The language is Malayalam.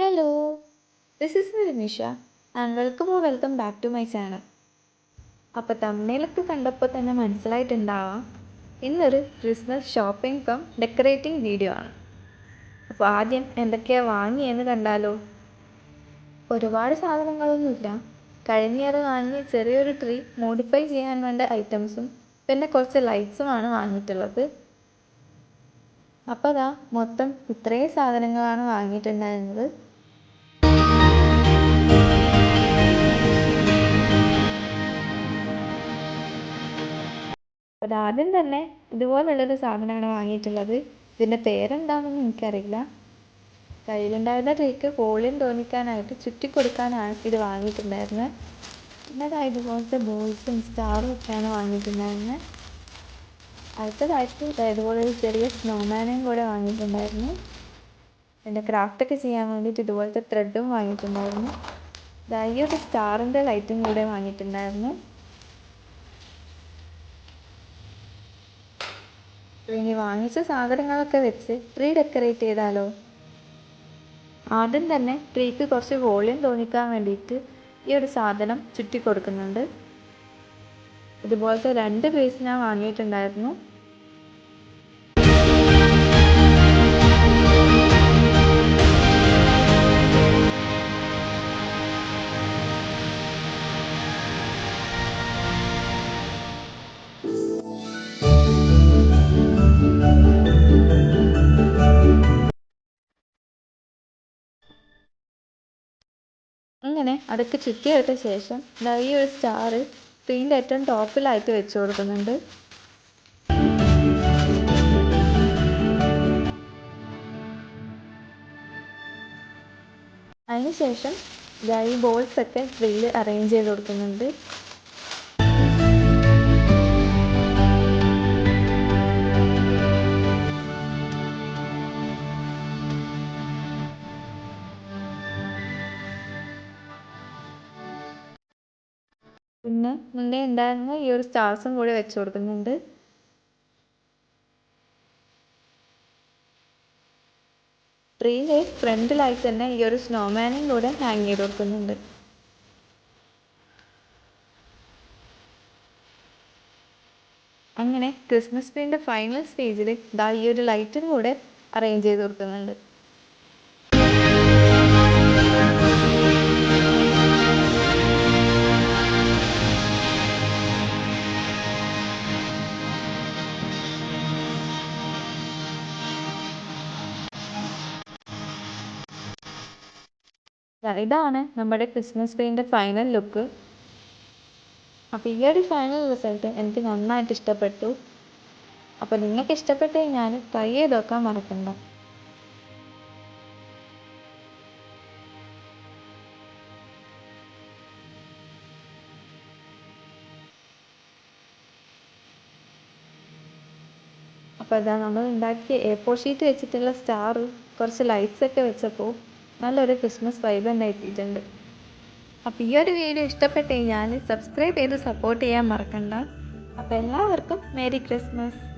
Hello, this is Nimisha and welcome back to my channel. അപ്പോൾ തമ്മിലൊക്കെ കണ്ടപ്പോൾ തന്നെ മനസ്സിലായിട്ടുണ്ടാവാം ഇന്നൊരു Christmas shopping cum decorating video ആണ്. അപ്പോൾ ആദ്യം എന്തൊക്കെയാണ് വാങ്ങിയെന്ന് കണ്ടാലോ. ഒരുപാട് സാധനങ്ങളൊന്നുമില്ല. കഴിഞ്ഞ ഇയർ വാങ്ങിയ ചെറിയൊരു ട്രീ മോഡിഫൈ ചെയ്യാൻ വേണ്ട ഐറ്റംസും പിന്നെ കുറച്ച് ലൈറ്റ്സുമാണ് വാങ്ങിയിട്ടുള്ളത്. അപ്പോൾ അതാ മൊത്തം ഇത്രയും സാധനങ്ങളാണ് വാങ്ങിയിട്ടുണ്ടായിരുന്നത്. അപ്പോൾ ആദ്യം തന്നെ ഇതുപോലുള്ളൊരു സാധനമാണ് വാങ്ങിയിട്ടുള്ളത്. ഇതിൻ്റെ പേരെന്താണെന്ന് എനിക്കറിയില്ല. കയ്യിലുണ്ടായിരുന്ന ട്രീക്ക് വോളിയം തോന്നിക്കാനായിട്ട് ചുറ്റി കൊടുക്കാനാണ് ഇത് വാങ്ങിയിട്ടുണ്ടായിരുന്നത്. പിന്നെ ഇതുപോലത്തെ ബോൾസും സ്റ്റാറും ഒക്കെയാണ് വാങ്ങിയിട്ടുണ്ടായിരുന്നത്. അടുത്തതായിട്ട് ഇതുപോലൊരു ചെറിയ സ്നോമാനെയും കൂടെ വാങ്ങിയിട്ടുണ്ടായിരുന്നു. എൻ്റെ ക്രാഫ്റ്റൊക്കെ ചെയ്യാൻ വേണ്ടിയിട്ട് ഇതുപോലത്തെ ത്രെഡും വാങ്ങിയിട്ടുണ്ടായിരുന്നു. ഈ ഒരു സ്റ്റാറിൻ്റെ ലൈറ്റും കൂടെ വാങ്ങിയിട്ടുണ്ടായിരുന്നു. ഇനി വാങ്ങിച്ച സാധനങ്ങളൊക്കെ വെച്ച് ട്രീ ഡെക്കറേറ്റ് ചെയ്താലോ. ആദ്യം തന്നെ ട്രീക്ക് കുറച്ച് വോളിയം തോന്നിക്കാൻ വേണ്ടിയിട്ട് ഈ ഒരു സാധനം ചുറ്റി കൊടുക്കുന്നുണ്ട്. ഇതുപോലത്തെ 2 പീസ് ഞാൻ വാങ്ങിയിട്ടുണ്ടായിരുന്നു. അങ്ങനെ അതൊക്കെ ചുറ്റിയെടുത്ത ശേഷം ഈ ഒരു സ്റ്റാർ ട്രീൻ്റെ ഏറ്റവും ടോപ്പിലായിട്ട് വെച്ച് കൊടുക്കുന്നുണ്ട്. അതിനുശേഷം ഈ ബോൾസൊക്കെ ട്രീയിൽ അറേഞ്ച് ചെയ്ത് കൊടുക്കുന്നുണ്ട്. പിന്നെ മുന്നേ ഉണ്ടായിരുന്ന ഈ ഒരു സ്റ്റാർസും കൂടി വെച്ച് കൊടുക്കുന്നുണ്ട്. ട്രീയുടെ ഫ്രണ്ടിലായിട്ട് തന്നെ ഈ ഒരു സ്നോമാനും കൂടെ ഹാങ് ചെയ്ത് കൊടുക്കുന്നുണ്ട്. അങ്ങനെ ക്രിസ്മസ് ട്രീൻ്റെ ഫൈനൽ സ്റ്റേജിൽ ഈ ഒരു ലൈറ്റും കൂടെ അറേഞ്ച് ചെയ്ത് കൊടുക്കുന്നുണ്ട്. ഇതാണ് നമ്മുടെ ക്രിസ്മസ് ട്രീൻ്റെ ഫൈനൽ ലുക്ക്. അപ്പോൾ ഈ ഒരു ഫൈനൽ റിസൾട്ട് എനിക്ക് നന്നായിട്ട് ഇഷ്ടപ്പെട്ടു. അപ്പോൾ നിങ്ങൾക്ക് ഇഷ്ടപ്പെട്ട് കഴിഞ്ഞാൽ ട്രൈ ചെയ്ത് നോക്കാൻ മറക്കണ്ട. അപ്പോൾ അതാ നമ്മൾ ഉണ്ടാക്കിയ A4 ഷീറ്റ് വെച്ചിട്ടുള്ള സ്റ്റാർ കുറച്ച് ലൈറ്റ്സ് ഒക്കെ വെച്ചപ്പോൾ നല്ലൊരു ക്രിസ്മസ് വൈബ് തന്നെ എത്തിയിട്ടുണ്ട്. അപ്പോൾ ഈ ഒരു വീഡിയോ ഇഷ്ടപ്പെട്ട് കഴിഞ്ഞാൽ സബ്സ്ക്രൈബ് ചെയ്ത് സപ്പോർട്ട് ചെയ്യാൻ മറക്കണ്ട. അപ്പോൾ എല്ലാവർക്കും മേരി ക്രിസ്മസ്.